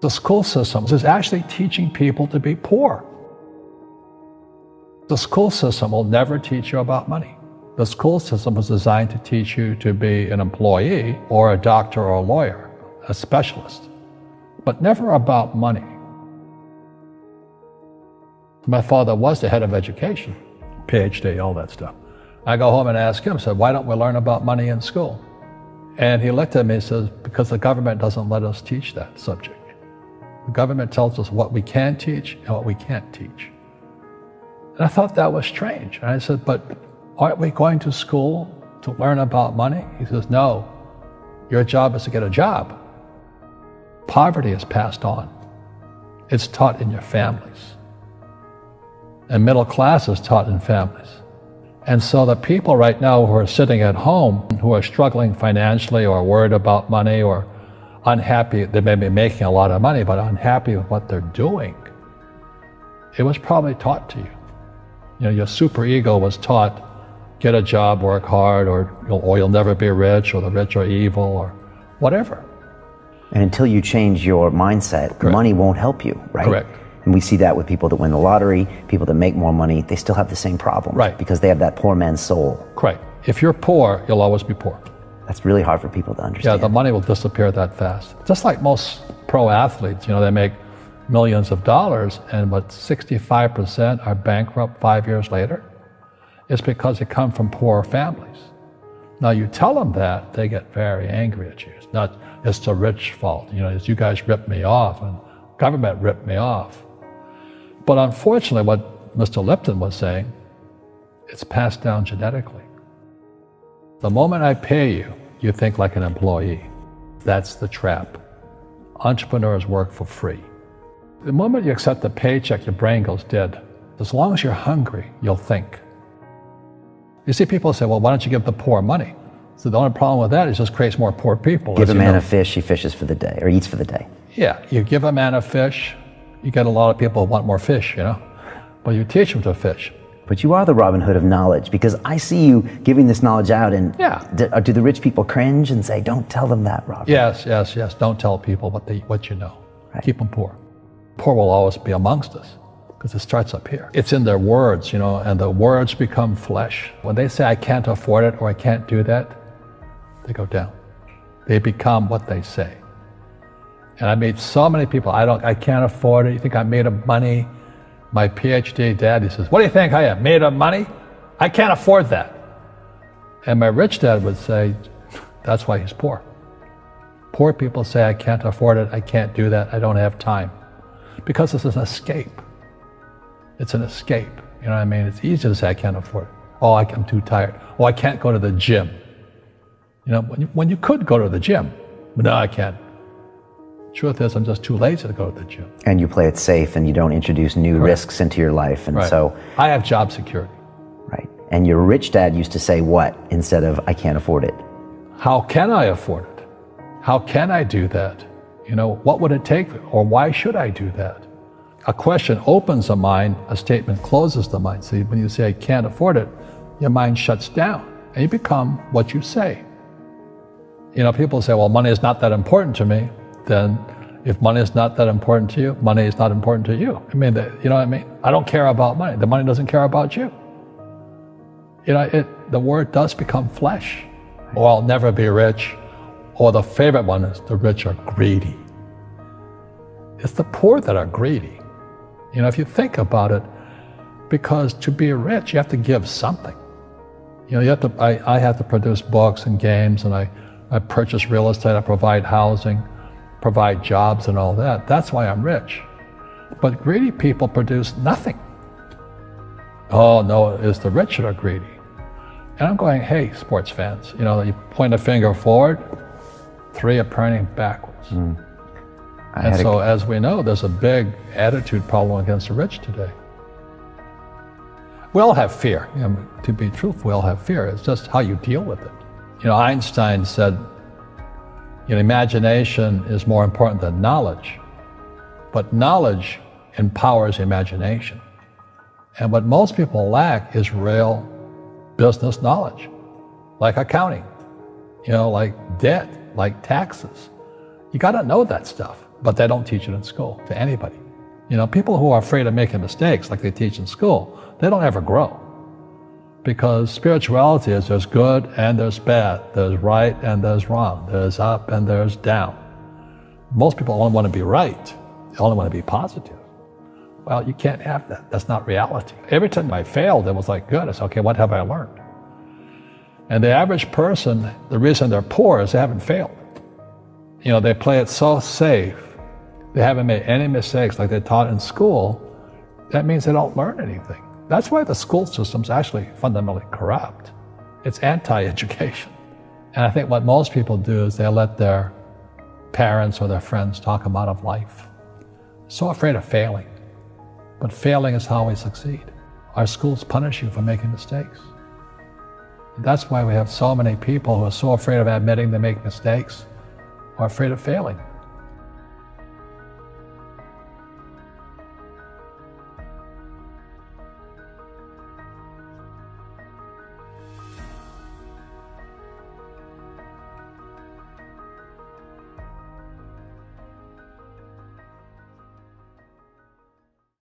The school system is actually teaching people to be poor. The school system will never teach you about money. The school system was designed to teach you to be an employee or a doctor or a lawyer, a specialist, but never about money. My father was the head of education, PhD, all that stuff. I go home and ask him, I said, why don't we learn about money in school? And he looked at me and says, because the government doesn't let us teach that subject. The government tells us what we can teach and what we can't teach. And I thought that was strange. And I said, but aren't we going to school to learn about money? He says, no, your job is to get a job. Poverty is passed on. It's taught in your families. And middle class is taught in families. And so the people right now who are sitting at home, who are struggling financially or worried about money or unhappy, they may be making a lot of money, but unhappy with what they're doing, it was probably taught to you. You know, your superego was taught, get a job, work hard, or you'll never be rich, or the rich are evil, or whatever. And until you change your mindset, Correct. Money won't help you, right? Correct. And we see that with people that win the lottery, people that make more money, they still have the same problem. Right. Because they have that poor man's soul. Correct. If you're poor, you'll always be poor. That's really hard for people to understand. Yeah, the money will disappear that fast. Just like most pro athletes, they make millions of dollars, and 65% are bankrupt 5 years later. It's because they come from poor families. Now you tell them that, they get very angry at you. It's not, it's the rich fault. It's you guys ripped me off, and government ripped me off. But unfortunately, what Mr. Lipton was saying, it's passed down genetically. The moment I pay you, you think like an employee. That's the trap. Entrepreneurs work for free. The moment you accept the paycheck, your brain goes dead. As long as you're hungry, you'll think. You see people say, well, why don't you give the poor money? So the only problem with that is it just creates more poor people. Give a man a fish, he fishes for the day, or eats for the day. Yeah, you give a man a fish, you get a lot of people who want more fish, But you teach them to fish. But you are the Robin Hood of knowledge, because I see you giving this knowledge out, and do the rich people cringe and say, don't tell them that, Robin? Yes. Don't tell people what you know. Right. Keep them poor. Poor will always be amongst us, because it starts up here. It's in their words, and the words become flesh. When they say, I can't afford it, or I can't do that, they go down. They become what they say. And I meet so many people, I can't afford it. You think I'm made of money? My PhD dad, he says, what do you think I am, made of money? I can't afford that. And my rich dad would say, that's why he's poor. Poor people say, I can't afford it, I can't do that, I don't have time. Because it's an escape. It's an escape, you know what I mean? It's easy to say, I can't afford it. Oh, I'm too tired. Oh, I can't go to the gym. When you could go to the gym, but no, I can't. Truth is, I'm just too lazy to go to the gym. And you play it safe, and you don't introduce new risks into your life, and so... I have job security. Right. And your rich dad used to say what instead of, I can't afford it? How can I afford it? How can I do that? What would it take, or why should I do that? A question opens the mind, a statement closes the mind. See, when you say, I can't afford it, your mind shuts down, and you become what you say. People say, well, money is not that important to me. Then if money is not that important to you, money is not important to you. You know what I mean? I don't care about money. The money doesn't care about you. The word does become flesh. Or I'll never be rich. Or the favorite one is the rich are greedy. It's the poor that are greedy. If you think about it, because to be rich, you have to give something. I have to produce books and games, and I purchase real estate, I provide housing, provide jobs and all that. That's why I'm rich. But greedy people produce nothing. Oh no, it's the rich that are greedy. And I'm going, hey, sports fans, you point a finger forward, 3 are pointing backwards. And so as we know, there's a big attitude problem against the rich today. We all have fear. To be truthful, we all have fear. It's just how you deal with it. Einstein said, imagination is more important than knowledge, but knowledge empowers imagination. And what most people lack is real business knowledge, like accounting, like debt, like taxes. You got to know that stuff. but they don't teach it in school to anybody. You know, people who are afraid of making mistakes like they teach in school, they don't ever grow. Because spirituality is there's good and there's bad, there's right and there's wrong, there's up and there's down. Most people only want to be right, they only want to be positive. Well, you can't have that, that's not reality. Every time I failed, it was like, good, it's okay, what have I learned? And the average person, the reason they're poor is they haven't failed. You know, they play it so safe, they haven't made any mistakes like they taught in school, that means they don't learn anything. That's why the school system's actually fundamentally corrupt. It's anti-education. And I think what most people do is they let their parents or their friends talk them out of life. So afraid of failing. But failing is how we succeed. Our schools punish you for making mistakes. And that's why we have so many people who are so afraid of admitting they make mistakes or afraid of failing.